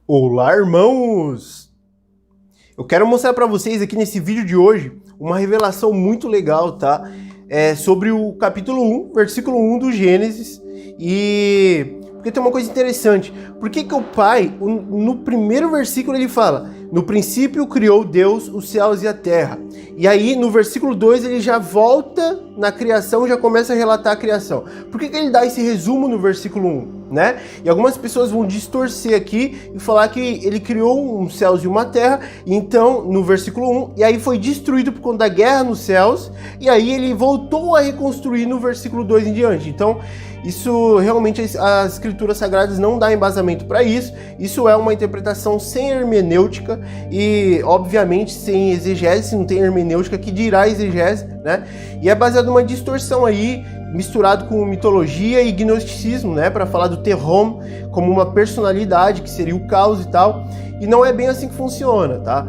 Olá, irmãos! Eu quero mostrar para vocês aqui nesse vídeo de hoje uma revelação muito legal, tá? Sobre o capítulo 1, versículo 1 do Gênesis. E porque tem uma coisa interessante. Por que o Pai, no primeiro versículo ele fala: no princípio criou Deus os céus e a terra. E aí no versículo 2 ele já volta na criação, já começa a relatar a criação. Por que ele dá esse resumo no versículo 1? Né? E algumas pessoas vão distorcer aqui e falar que ele criou um céus e uma terra, e então no versículo 1, e aí foi destruído por conta da guerra nos céus, e aí ele voltou a reconstruir no versículo 2 em diante. Então isso realmente as escrituras sagradas não dá embasamento para isso. Isso é uma interpretação sem hermenêutica e obviamente sem exegese. Se não tem hermenêutica, que dirá exegese, né? E é baseado numa distorção aí, misturado com mitologia e gnosticismo, né, para falar do Terrom como uma personalidade que seria o caos e tal, e não é bem assim que funciona, tá?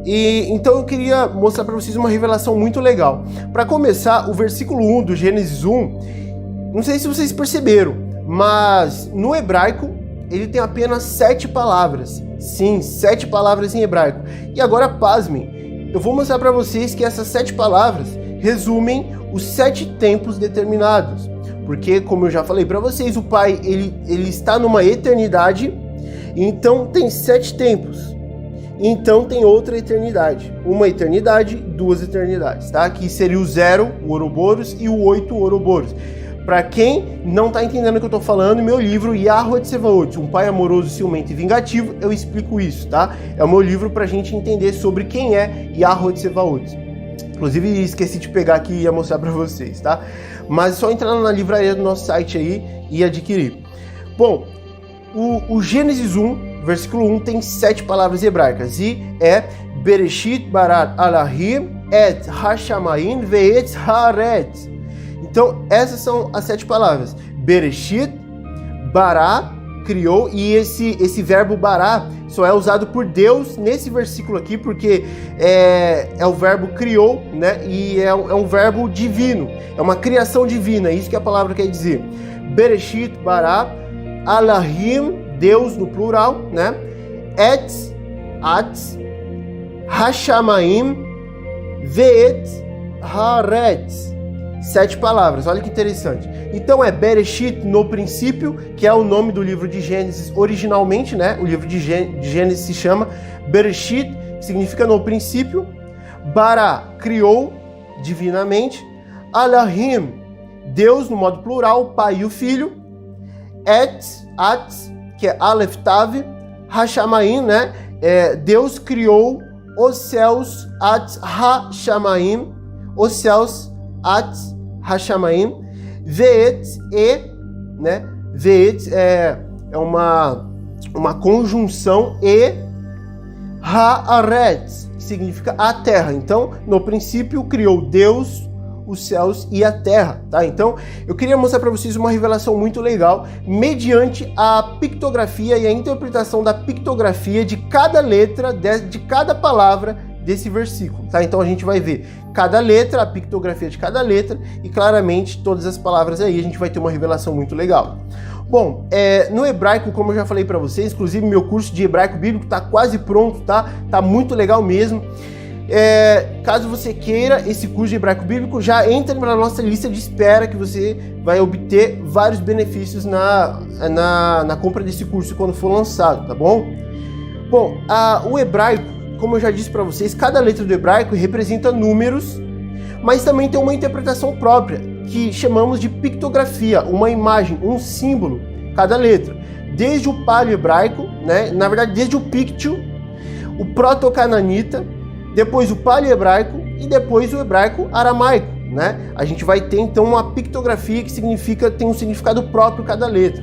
E então eu queria mostrar para vocês uma revelação muito legal. Para começar, o versículo 1 do Gênesis 1, não sei se vocês perceberam, mas no hebraico ele tem apenas 7 palavras. Sim, 7 palavras em hebraico. E agora pasmem, eu vou mostrar para vocês que essas 7 palavras resumem os 7 tempos determinados, porque como eu já falei para vocês, o Pai ele está numa eternidade, então tem 7 tempos, então tem outra eternidade, uma eternidade, 2 eternidades, tá? Que seria o 0, o Ouroboros, e o 8, o Ouroboros. Para quem não tá entendendo o que eu tô falando, meu livro Yahovah Tsevaot, um pai amoroso, ciumento e vingativo, eu explico isso, tá? É o meu livro pra gente entender sobre quem é Yahovah Tsevaot. Inclusive, esqueci de pegar aqui e ia mostrar para vocês, tá? Mas é só entrar na livraria do nosso site aí e adquirir. Bom, o Gênesis 1, versículo 1, tem 7 palavras hebraicas. E é Bereshit barat Alahim et hashamayim ve'et haaretz. Então, essas são as 7 palavras. Bereshit, bará, criou, e esse verbo bará só é usado por Deus nesse versículo aqui, porque é o verbo criou, né? E é um verbo divino, é uma criação divina, é isso que a palavra quer dizer. Bereshit, bará, Alahim, Deus no plural, né? Et, at, Hashamayim, ve'et, haaretz. 7 palavras, olha que interessante. Então é Bereshit no princípio, que é o nome do livro de Gênesis originalmente, né? O livro de Gênesis se chama Bereshit, que significa no princípio. Bara, criou divinamente. Alahim, Deus no modo plural, o pai e o filho. Et, at, que é Aleph Tav. Hashamayim, né? Deus criou os céus, at Hashamayim, os céus, at Hashamayim, ve'et, né? Ve'et é uma conjunção, e haaretz, que significa a terra. Então, no princípio, criou Deus os céus e a terra, tá? Então, eu queria mostrar para vocês uma revelação muito legal, mediante a pictografia e a interpretação da pictografia de cada letra, de cada palavra desse versículo, tá? Então a gente vai ver cada letra, a pictografia de cada letra, e claramente todas as palavras aí, a gente vai ter uma revelação muito legal. Bom, no hebraico, como eu já falei para vocês, inclusive meu curso de hebraico bíblico tá quase pronto, tá? Tá muito legal mesmo. Caso você queira esse curso de hebraico bíblico, já entra na nossa lista de espera, que você vai obter vários benefícios na compra desse curso quando for lançado, tá bom? Bom, o hebraico, como eu já disse para vocês, cada letra do hebraico representa números, mas também tem uma interpretação própria, que chamamos de pictografia, uma imagem, um símbolo, cada letra. Desde o paleo-hebraico, né? Na verdade, desde o pictio, o proto-cananita, depois o paleo-hebraico e depois o hebraico-aramaico, né? A gente vai ter então uma pictografia que tem um significado próprio cada letra.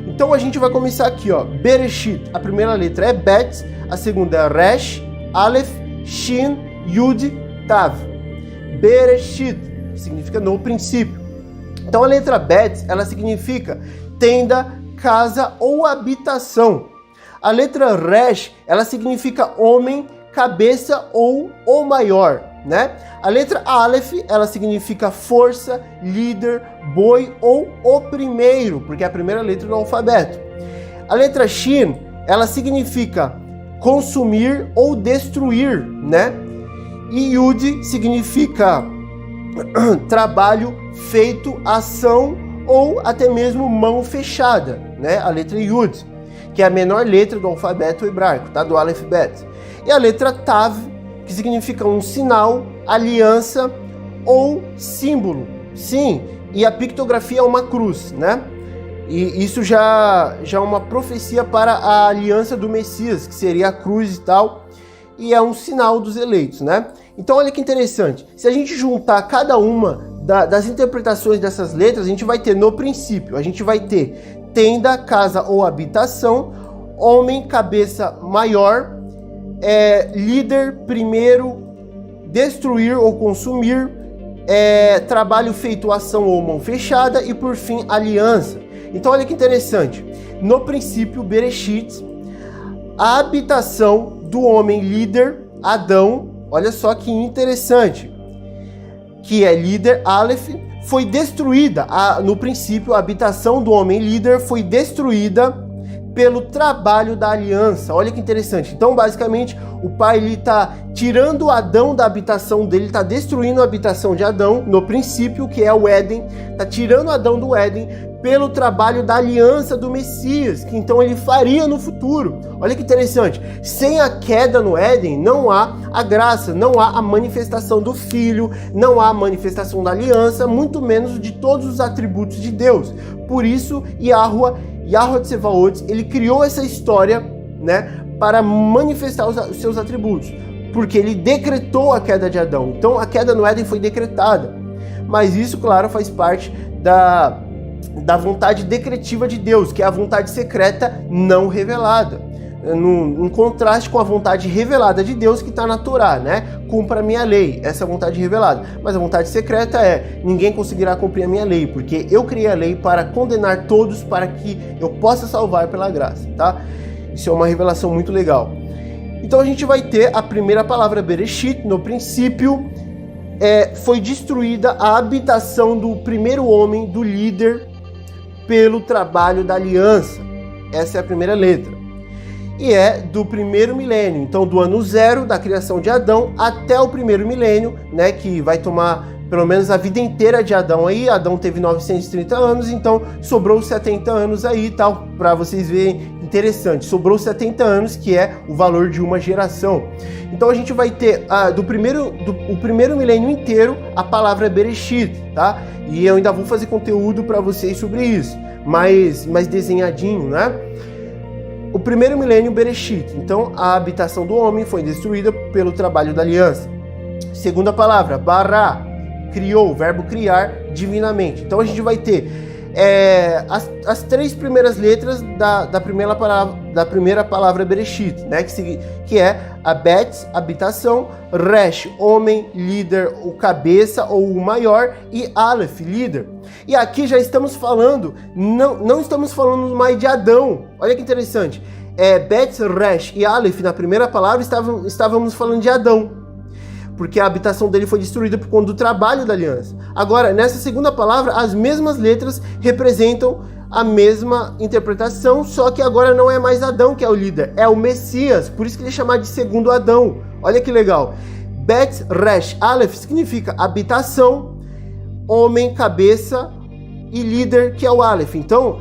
Então a gente vai começar aqui, ó, Bereshit. A primeira letra é Bet, a segunda é Resh, Aleph, Shin, Yud, Tav. Bereshit significa no princípio. Então a letra Bet, ela significa tenda, casa ou habitação. A letra Resh, ela significa homem, cabeça ou o maior, né? A letra Aleph, ela significa força, líder, boi ou o primeiro, porque é a primeira letra do alfabeto. A letra Shin ela significa consumir ou destruir, né? E Yud significa trabalho feito, ação ou até mesmo mão fechada, né? A letra Yud, que é a menor letra do alfabeto hebraico, tá? Do Aleph Bet. E a letra Tav, que significa um sinal, aliança ou símbolo. Sim, e a pictografia é uma cruz, né? E isso já é uma profecia para a aliança do Messias, que seria a cruz e tal, e é um sinal dos eleitos, né? Então olha que interessante, se a gente juntar cada uma das interpretações dessas letras, a gente vai ter no princípio, a gente vai ter tenda, casa ou habitação, homem, cabeça maior, líder, primeiro, destruir ou consumir, trabalho feito, ação ou mão fechada e por fim aliança. Então olha que interessante, no princípio Bereshit, a habitação do homem líder, Adão, olha só que interessante, que é líder, Aleph, foi destruída, no princípio a habitação do homem líder foi destruída pelo trabalho da aliança. Olha que interessante. Então, basicamente, o pai ele está tirando Adão da habitação dele, está destruindo a habitação de Adão, no princípio, que é o Éden, está tirando Adão do Éden pelo trabalho da aliança do Messias, que então ele faria no futuro. Olha que interessante. Sem a queda no Éden, não há a graça, não há a manifestação do Filho, não há a manifestação da aliança, muito menos de todos os atributos de Deus. Por isso, Yahweh Tsevaot, ele criou essa história, né, para manifestar os seus atributos, porque ele decretou a queda de Adão. Então a queda no Éden foi decretada, mas isso, claro, faz parte da vontade decretiva de Deus, que é a vontade secreta não revelada, em contraste com a vontade revelada de Deus que está na Torá, né? Cumpra a minha lei, essa é a vontade revelada. Mas a vontade secreta é: ninguém conseguirá cumprir a minha lei, porque eu criei a lei para condenar todos, para que eu possa salvar pela graça, tá? Isso é uma revelação muito legal. Então a gente vai ter a primeira palavra Bereshit, no princípio, foi destruída a habitação do primeiro homem, do líder, pelo trabalho da aliança. Essa é a primeira letra. E é do primeiro milênio, então do ano zero da criação de Adão até o primeiro milênio, né, que vai tomar pelo menos a vida inteira de Adão aí. Adão teve 930 anos, então sobrou 70 anos aí, tal, para vocês verem, interessante, sobrou 70 anos, que é o valor de uma geração. Então a gente vai ter o primeiro milênio inteiro a palavra Bereshit, tá? E eu ainda vou fazer conteúdo para vocês sobre isso, mais desenhadinho, né? O primeiro milênio Bereshit, então a habitação do homem foi destruída pelo trabalho da aliança. Segunda palavra, Bará, criou, o verbo criar divinamente. Então a gente vai ter as três primeiras letras da primeira palavra Bereshit, né? Que é a Bet, habitação, Resh, homem, líder, o cabeça ou o maior, e Aleph, líder. E aqui já estamos falando, não estamos falando mais de Adão. Olha que interessante. Bet, Resh e Aleph na primeira palavra estávamos falando de Adão, porque a habitação dele foi destruída por conta do trabalho da aliança. Agora, nessa segunda palavra, as mesmas letras representam a mesma interpretação, só que agora não é mais Adão que é o líder, é o Messias, por isso que ele é chamado de segundo Adão. Olha que legal. Bet, Resh, Aleph significa habitação, homem, cabeça e líder, que é o Aleph. Então,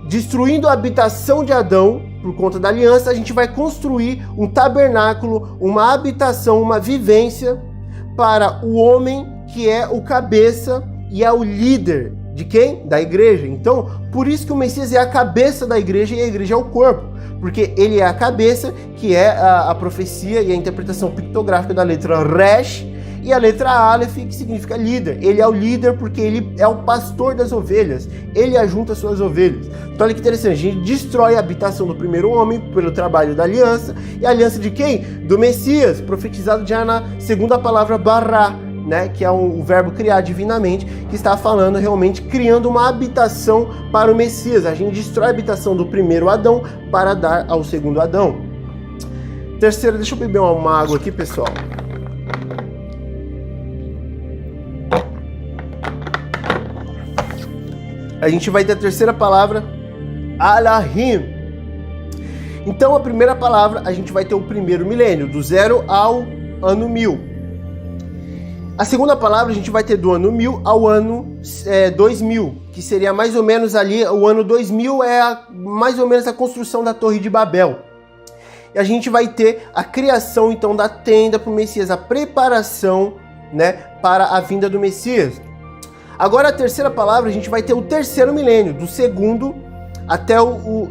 destruindo a habitação de Adão, por conta da aliança, a gente vai construir um tabernáculo, uma habitação, uma vivência para o homem que é o cabeça e é o líder de quem? Da igreja. Então, por isso que o Messias é a cabeça da igreja e a igreja é o corpo, porque ele é a cabeça, que é a profecia e a interpretação pictográfica da letra Resh, e a letra Aleph, que significa líder. Ele é o líder porque ele é o pastor das ovelhas. Ele ajunta suas ovelhas. Então olha que interessante, a gente destrói a habitação do primeiro homem pelo trabalho da aliança. E a aliança de quem? Do Messias, profetizado já na segunda palavra Bará, né? Que é o verbo criar divinamente, que está falando realmente, criando uma habitação para o Messias. A gente destrói a habitação do primeiro Adão para dar ao segundo Adão. Terceiro, deixa eu beber uma água aqui, pessoal. A gente vai ter a terceira palavra, Alahim, Então a primeira palavra, a gente vai ter o primeiro milênio, do 0 ao ano 1000. A segunda palavra a gente vai ter do ano 1000 ao ano 2000, que seria mais ou menos ali, o ano 2000 mais ou menos a construção da Torre de Babel. E a gente vai ter a criação então da tenda para o Messias, a preparação, né, para a vinda do Messias. Agora a terceira palavra, a gente vai ter o terceiro milênio, do segundo até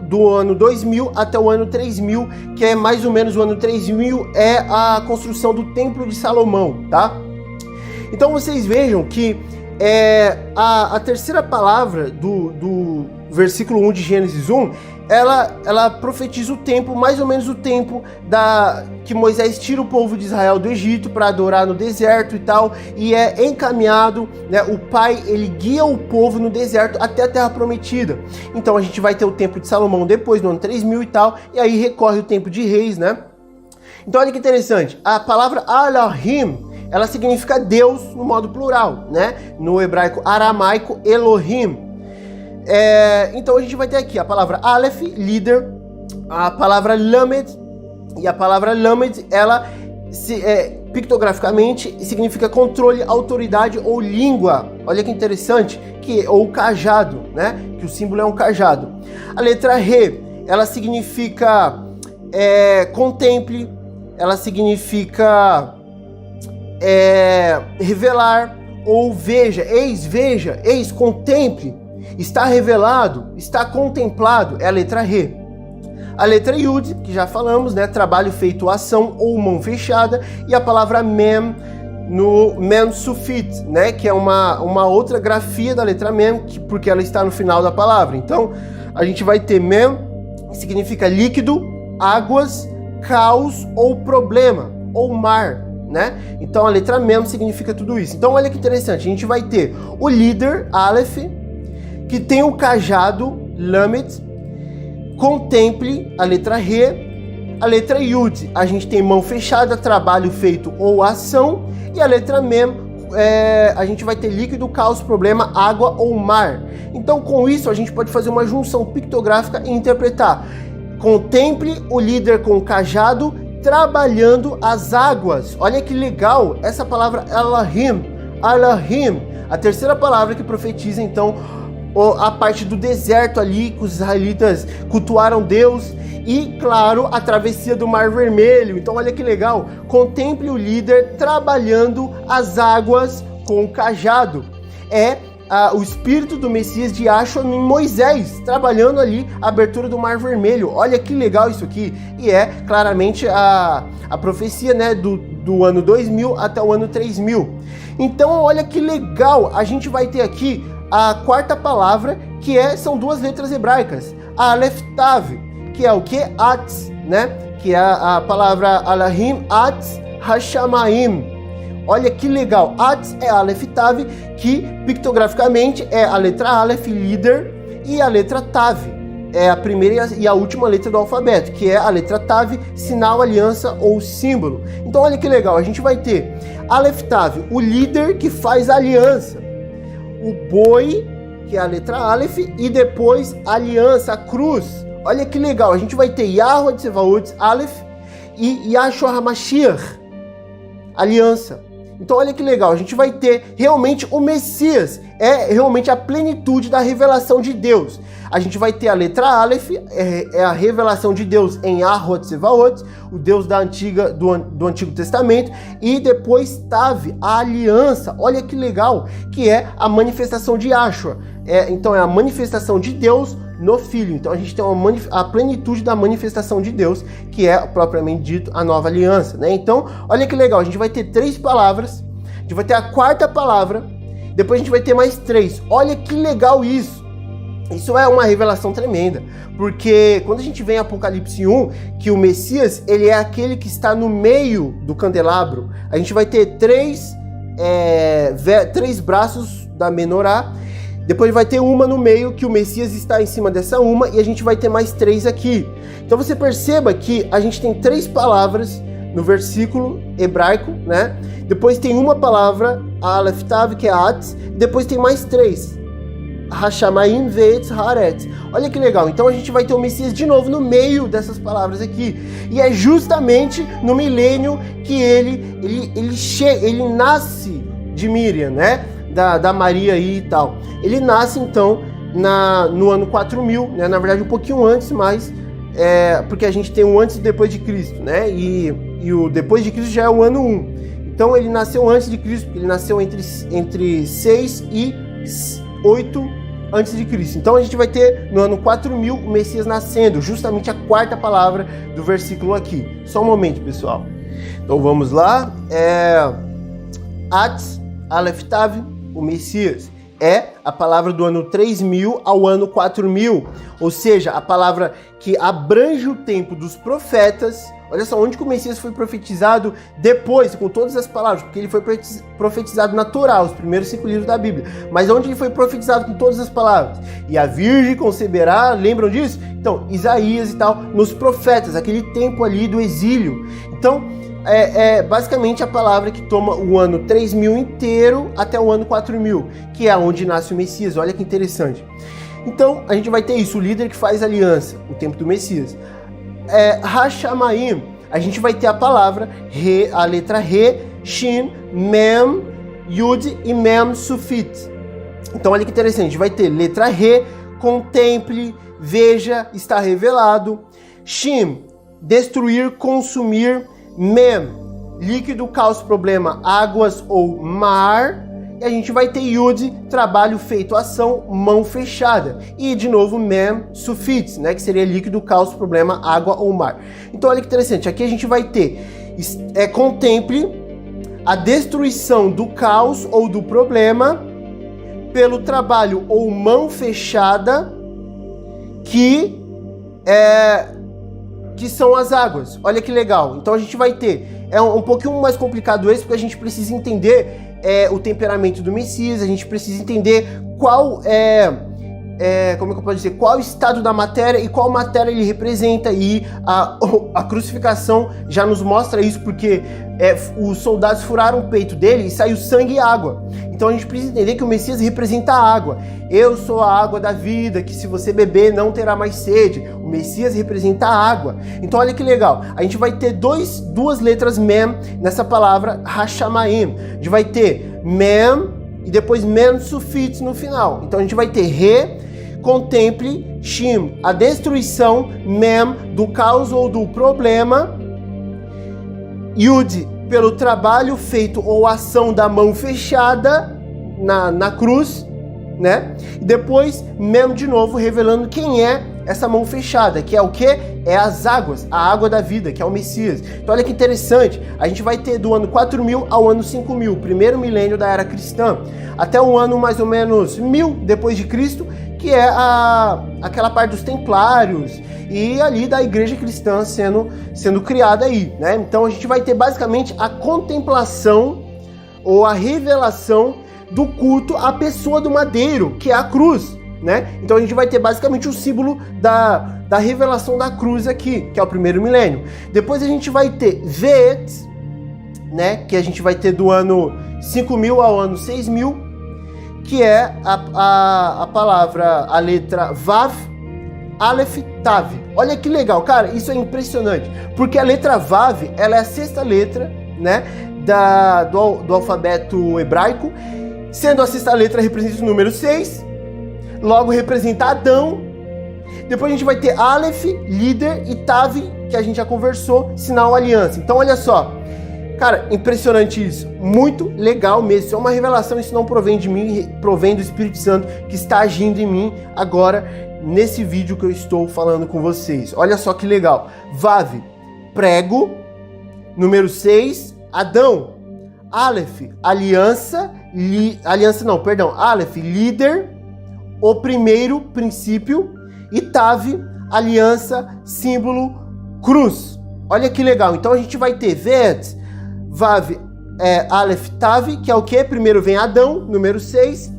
do ano 2000 até o ano 3000, que é mais ou menos o ano 3000, é a construção do Templo de Salomão, tá? Então vocês vejam que a terceira palavra do versículo 1 de Gênesis 1, ela profetiza o tempo, mais ou menos o tempo que Moisés tira o povo de Israel do Egito para adorar no deserto e tal, e é encaminhado, né, o pai, ele guia o povo no deserto até a terra prometida. Então a gente vai ter o tempo de Salomão depois, no ano 3000 e tal, e aí recorre o tempo de reis, né? Então olha que interessante, a palavra Elohim, ela significa Deus no modo plural, né? No hebraico aramaico, Elohim. Então a gente vai ter aqui a palavra Aleph, líder, a palavra Lamed, e a palavra Lamed, ela pictograficamente significa controle, autoridade ou língua. Olha que interessante, ou cajado, né? Que o símbolo é um cajado. A letra Re, ela significa contemple, ela significa revelar, ou veja, eis, contemple, está revelado, está contemplado, é a letra Re. A letra Yud, que já falamos, né, trabalho feito ação ou mão fechada, e a palavra Mem, no Mem Sufit, né, que é uma outra grafia da letra Mem, porque ela está no final da palavra. Então, a gente vai ter Mem, que significa líquido, águas, caos ou problema, ou mar, né? Então a letra Mem significa tudo isso. Então olha que interessante, a gente vai ter o líder, Aleph, que tem o cajado, Lamed, contemple, a letra Re, a letra Yud, a gente tem mão fechada, trabalho feito ou ação, e a letra Mem, a gente vai ter líquido, caos, problema, água ou mar. Então com isso a gente pode fazer uma junção pictográfica e interpretar: contemple o líder com o cajado, trabalhando as águas. Olha que legal, essa palavra Elohim, a terceira palavra que profetiza então a parte do deserto ali, que os israelitas cultuaram Deus, e claro, a travessia do Mar Vermelho. Então olha que legal, contemple o líder trabalhando as águas com o cajado. O espírito do Messias de Yahshua em Moisés, trabalhando ali a abertura do Mar Vermelho. Olha que legal isso aqui. E é claramente a profecia, né, do ano 2000 até o ano 3000. Então olha que legal, a gente vai ter aqui a quarta palavra, que são duas letras hebraicas, Aleph Tav, que é o que? Atz, né? Que é a palavra Elohim, Atz Hashamaim. Olha que legal, Atz é Aleph Tav, que pictograficamente é a letra Aleph, líder, e a letra Tav, é a primeira e a última letra do alfabeto, que é a letra Tav, sinal, aliança ou símbolo. Então olha que legal, a gente vai ter Aleph Tav, o líder que faz aliança, o boi, que é a letra Aleph, e depois a aliança, a cruz. Olha que legal, a gente vai ter Yahuwah Tsevaot, Aleph, e Yahshua HaMashiach, aliança. Então olha que legal, a gente vai ter realmente o Messias, é realmente a plenitude da revelação de Deus. A gente vai ter a letra Aleph, é a revelação de Deus em Yahuwah Tsevaot, o Deus do Antigo Testamento, e depois Tav, a aliança. Olha que legal, que é a manifestação de Yahshua. Então é a manifestação de Deus no Filho. Então a gente tem a plenitude da manifestação de Deus, que é propriamente dito a nova aliança, né? Então olha que legal, a gente vai ter 3 palavras, a gente vai ter a quarta palavra, depois a gente vai ter mais 3. Olha que legal isso. Isso é uma revelação tremenda, porque quando a gente vê em Apocalipse 1, que o Messias, ele é aquele que está no meio do candelabro, a gente vai ter 3 braços da menorá, depois vai ter uma no meio, que o Messias está em cima dessa uma, e a gente vai ter mais 3 aqui. Então você perceba que a gente tem 3 palavras no versículo hebraico, né? Depois tem uma palavra, Aleph Tav, que é Atz, depois tem mais 3. Hashamayim Ve'etz Haaretz. Olha que legal, então a gente vai ter o Messias de novo no meio dessas palavras aqui. E é justamente no milênio que ele nasce de Miriam, né? Da Maria aí e tal. Ele nasce então no ano 4000, né? Na verdade um pouquinho antes, mas porque a gente tem um antes e depois de Cristo, né? E o depois de Cristo já é o ano 1. Então ele nasceu antes de Cristo, porque ele nasceu entre 6 e 8 antes de Cristo. Então a gente vai ter no ano 4000 o Messias nascendo, justamente a quarta palavra do versículo aqui. Só um momento, pessoal. Então vamos lá. Atz, Aleph Tav, o Messias. É a palavra do ano 3000 ao ano 4000, ou seja, a palavra que abrange o tempo dos profetas. Olha só, onde que o Messias foi profetizado depois, com todas as palavras, porque ele foi profetizado na Torá, os primeiros 5 livros da Bíblia, mas onde ele foi profetizado com todas as palavras? E a virgem conceberá, lembram disso? Então, Isaías e tal, nos profetas, aquele tempo ali do exílio. Então, basicamente a palavra que toma o ano 3000 inteiro até o ano 4000, que é onde nasce o Messias. Olha que interessante. Então, a gente vai ter isso, o líder que faz aliança, o tempo do Messias. Hashamayim, a gente vai ter a palavra, a letra Re, Shin, Mem, Yud e Mem Sufit. Então, olha que interessante, a gente vai ter letra Re, contemple, veja, está revelado. Shin, destruir, consumir. Mem, líquido, caos, problema, águas ou mar. E a gente vai ter Yud, trabalho feito, ação, mão fechada. E de novo Mem, Sufit, né, que seria líquido, caos, problema, água ou mar. Então olha que interessante, aqui a gente vai ter contemple a destruição do caos ou do problema pelo trabalho ou mão fechada que são as águas. Olha que legal. Então a gente vai ter, um pouquinho mais complicado esse, porque a gente precisa entender o temperamento do Messias, a gente precisa entender qual como é que eu posso dizer, qual o estado da matéria e qual matéria ele representa, e a crucificação já nos mostra isso, porque os soldados furaram o peito dele e saiu sangue e água. Então a gente precisa entender que o Messias representa a água. Eu sou a água da vida, que se você beber não terá mais sede. O Messias representa a água. Então olha que legal, a gente vai ter duas letras Mem nessa palavra Hashamayim. A gente vai ter Mem e depois Mem Sufit no final. Então a gente vai ter Re, contemple, Shim, a destruição, Mem, do caos ou do problema, Yud, pelo trabalho feito ou ação da mão fechada na cruz, né? E depois Mem de novo, revelando quem é essa mão fechada, que é o quê? É as águas, a água da vida, que é o Messias. Então olha que interessante, a gente vai ter do ano 4000 ao ano 5000, primeiro milênio da era cristã, até o ano mais ou menos 1000 depois de Cristo, que é aquela parte dos templários e ali da igreja cristã sendo criada aí, né? Então a gente vai ter basicamente a contemplação ou a revelação do culto à pessoa do madeiro, que é a cruz, né? Então a gente vai ter basicamente o símbolo da revelação da cruz aqui, que é o primeiro milênio. Depois a gente vai ter Ve'et, né? Que a gente vai ter do ano 5000 ao ano 6000, que é a palavra, a letra Vav, Aleph, Tav. Olha que legal, cara, isso é impressionante, porque a letra Vav, ela é a sexta letra, né, do alfabeto hebraico, sendo a sexta letra representa o número 6, logo representa Adão. Depois a gente vai ter Aleph, líder, e Tav, que a gente já conversou, sinal, aliança. Então olha só, cara, impressionante isso, muito legal mesmo, isso é uma revelação, isso não provém de mim, provém do Espírito Santo que está agindo em mim agora, nesse vídeo que eu estou falando com vocês. Olha só que legal, Vav, prego, número 6, Adão, Aleph, aliança, Aleph, líder, o primeiro princípio, e Tav, aliança, símbolo, cruz. Olha que legal, então a gente vai ter Ve'et, Vav, Aleph, Tav, que é o que? Primeiro vem Adão, número 6,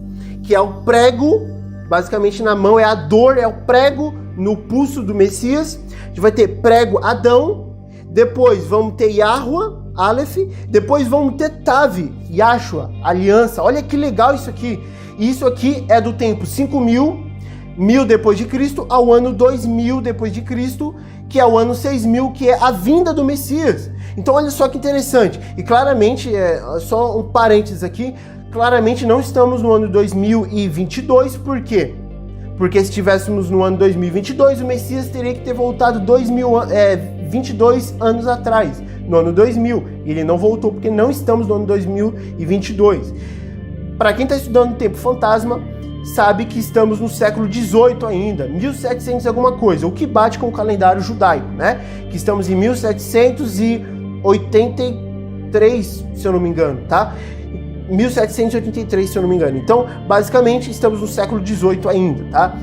que é o prego, basicamente na mão é a dor, é o prego no pulso do Messias. A gente vai ter prego Adão, depois vamos ter Yahua, Aleph, depois vamos ter Tav, Yashua, aliança. Olha que legal isso aqui. Isso aqui é do tempo 5000, 1000 depois de Cristo, ao ano 2000 depois de Cristo, que é o ano 6000, que é a vinda do Messias. Então olha só que interessante. E claramente, só um parênteses aqui, claramente não estamos no ano 2022, por quê? Porque se estivéssemos no ano 2022, o Messias teria que ter voltado 22 anos atrás, no ano 2000. E ele não voltou porque não estamos no ano 2022. Para quem está estudando o tempo fantasma, sabe que estamos no século XVIII ainda, 1700 alguma coisa, o que bate com o calendário judaico, né? Que estamos em 1783, se eu não me engano, tá? 1783, se eu não me engano. Então, basicamente, estamos no século XVIII ainda, tá?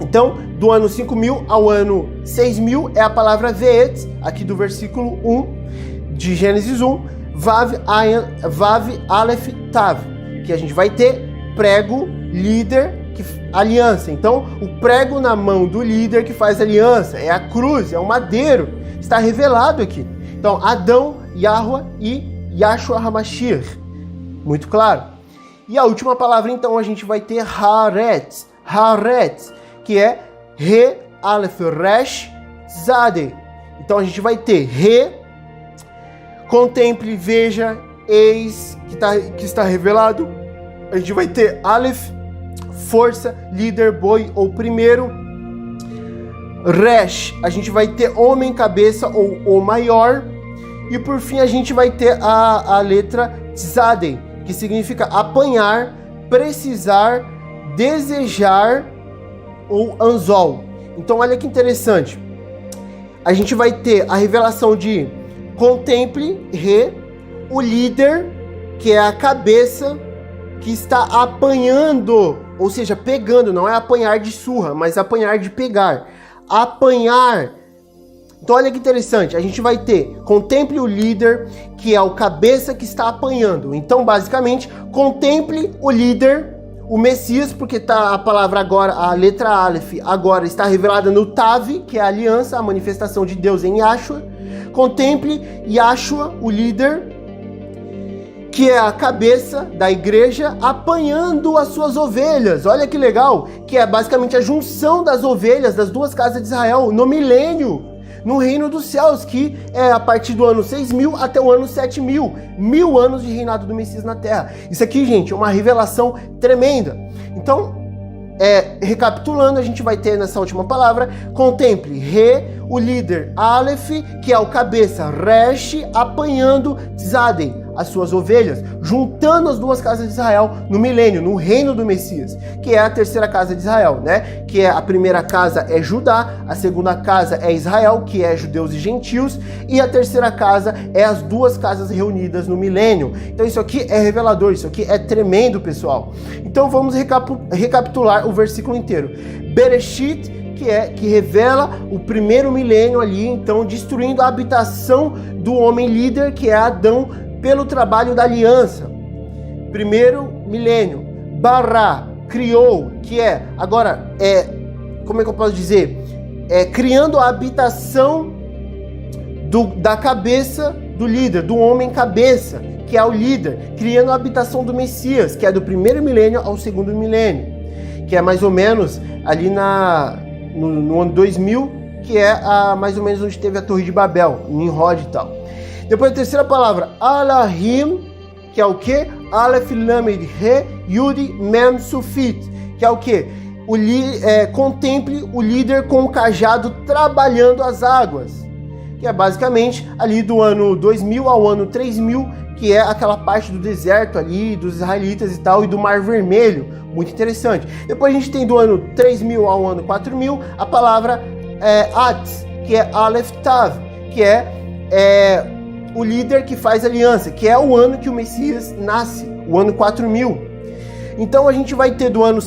Então, do ano 5000 ao ano 6000 é a palavra Ve'et, aqui do versículo 1 de Gênesis 1, Vav, Aleph, Tav, que a gente vai ter prego, líder, aliança. Então, o prego na mão do líder que faz aliança, é a cruz, é o madeiro, está revelado aqui. Então, Adão, Yahweh e Yahshua HaMashiach. Muito claro. E a última palavra, então, a gente vai ter Haaretz, que é Re, Aleph, Resh, Zadeh. Então, a gente vai ter Re, contemple, veja, eis, que está revelado. A gente vai ter Aleph, força, líder, boi ou primeiro. Resh, a gente vai ter homem, cabeça ou o maior. E por fim a gente vai ter a letra Tzadeh, que significa apanhar, precisar, desejar ou anzol. Então olha que interessante. A gente vai ter a revelação de contemple, Re, o líder, que é a cabeça, que está apanhando, ou seja, pegando, não é apanhar de surra, mas apanhar de pegar. Apanhar. Então olha que interessante, a gente vai ter contemple o líder, que é o cabeça que está apanhando. Então basicamente, contemple o líder, o Messias, porque tá a palavra agora, a letra Aleph, agora está revelada no Tav, que é a aliança, a manifestação de Deus em Yahshua. Contemple Yahshua, o líder, que é a cabeça da igreja, apanhando as suas ovelhas. Olha que legal, que é basicamente a junção das ovelhas das duas casas de Israel no milênio, no reino dos céus, que é a partir do ano 6000 até o ano 7000, 1000 anos de reinado do Messias na Terra. Isso aqui, gente, é uma revelação tremenda. Então, recapitulando, a gente vai ter nessa última palavra, contemple, Re, o líder, Aleph, que é o cabeça, Resh, apanhando, Tzadeh, as suas ovelhas, juntando as duas casas de Israel no milênio, no reino do Messias, que é a terceira casa de Israel, né? Que é a primeira casa é Judá, a segunda casa é Israel, que é judeus e gentios, e a terceira casa é as duas casas reunidas no milênio. Então isso aqui é revelador, isso aqui é tremendo, pessoal. Então vamos recapitular o versículo inteiro. Bereshit, que revela o primeiro milênio ali, então destruindo a habitação do homem líder, que é Adão, pelo trabalho da aliança. Primeiro milênio. Bará, criou, que agora como é que eu posso dizer? Criando a habitação da cabeça do líder, do homem cabeça, que é o líder, criando a habitação do Messias, que é do primeiro milênio ao segundo milênio, que é mais ou menos ali no ano 2000, que é mais ou menos onde teve a Torre de Babel, Nimrod e tal. Depois a terceira palavra, Alahim, que é o que? Aleph, Lamed, Re, Yud, Mem, Sufit, que é o que? Contemple o líder com o cajado trabalhando as águas, que é basicamente ali do ano 2000 ao ano 3000, que é aquela parte do deserto ali, dos israelitas e tal, e do Mar Vermelho, muito interessante. Depois a gente tem do ano 3000 ao ano 4000, a palavra Atz, que é Aleph Tav, que é o líder que faz aliança, que é o ano que o Messias nasce, o ano 4000. Então a gente vai ter do ano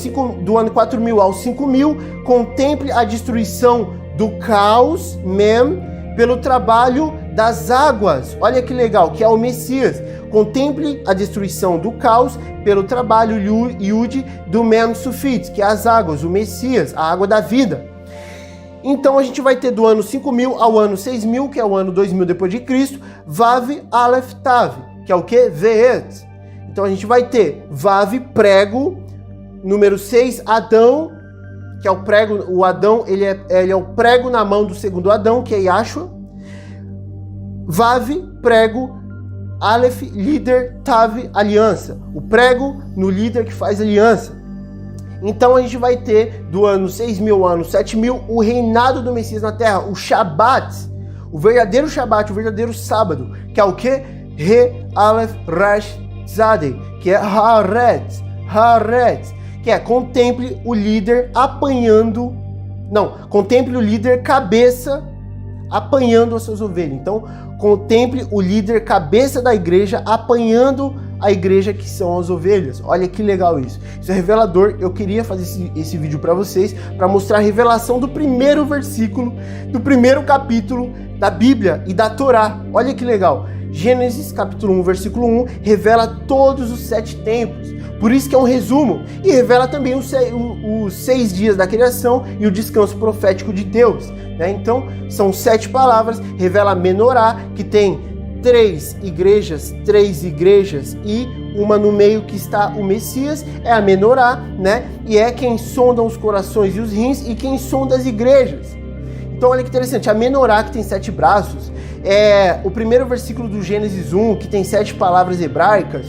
4000 ao 5000, contemple a destruição do caos, Mem, pelo trabalho das águas. Olha que legal, que é o Messias. Contemple a destruição do caos pelo trabalho Yud do Mem Sufit, que é as águas, o Messias, a água da vida. Então a gente vai ter do ano 5000 ao ano 6000, que é o ano 2000 depois de Cristo, Vav, Aleph, Tav, que é o que? Ve'et. Então a gente vai ter Vav, prego, número 6, Adão, que é o prego, o Adão, ele é o prego na mão do segundo Adão, que é Yahshua. Vav, prego, Aleph, líder, Tav, aliança. O prego no líder que faz aliança. Então a gente vai ter do ano 6.000 ao ano 7.000 o reinado do Messias na terra, o Shabat, o verdadeiro Shabat, o verdadeiro sábado, que é o que? Re, Aleph, Resh, Zadei, que é Haaretz, que é contemple o líder apanhando, contemple o líder cabeça apanhando as suas ovelhas. Então, contemple o líder cabeça da igreja apanhando a igreja que são as ovelhas. Olha que legal isso. Isso é revelador. Eu queria fazer esse vídeo para vocês, para mostrar a revelação do primeiro versículo, do primeiro capítulo da Bíblia e da Torá. Olha que legal. Gênesis capítulo 1, versículo 1, revela todos os 7 tempos. Por isso que é um resumo. E revela também os 6 dias da criação e o descanso profético de Deus. Né? Então, são 7 palavras. Revela a Menorá, que tem 3 igrejas e uma no meio que está o Messias, é a Menorá, né? E é quem sonda os corações e os rins e quem sonda as igrejas. Então olha que interessante, a Menorá, que tem 7 braços, é o primeiro versículo do Gênesis 1, que tem 7 palavras hebraicas,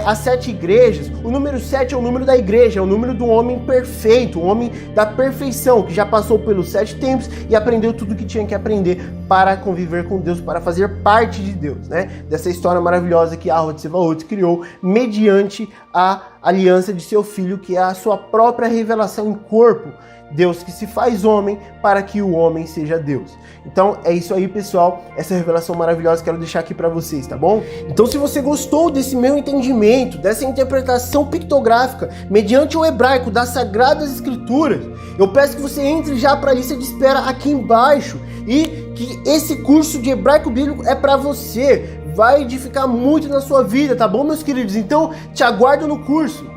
as 7 igrejas. O número 7 é o número da igreja, é o número do homem perfeito, o homem da perfeição, que já passou pelos 7 tempos e aprendeu tudo que tinha que aprender para conviver com Deus, para fazer parte de Deus, né? Dessa história maravilhosa que Yahweh Tsevaot criou mediante a aliança de seu filho, que é a sua própria revelação em corpo. Deus que se faz homem para que o homem seja Deus. Então é isso aí, pessoal, essa revelação maravilhosa quero deixar aqui para vocês, tá bom? Então se você gostou desse meu entendimento, dessa interpretação pictográfica mediante o hebraico das Sagradas Escrituras, eu peço que você entre já para a lista de espera aqui embaixo e que esse curso de hebraico bíblico é para você, vai edificar muito na sua vida, tá bom, meus queridos? Então te aguardo no curso.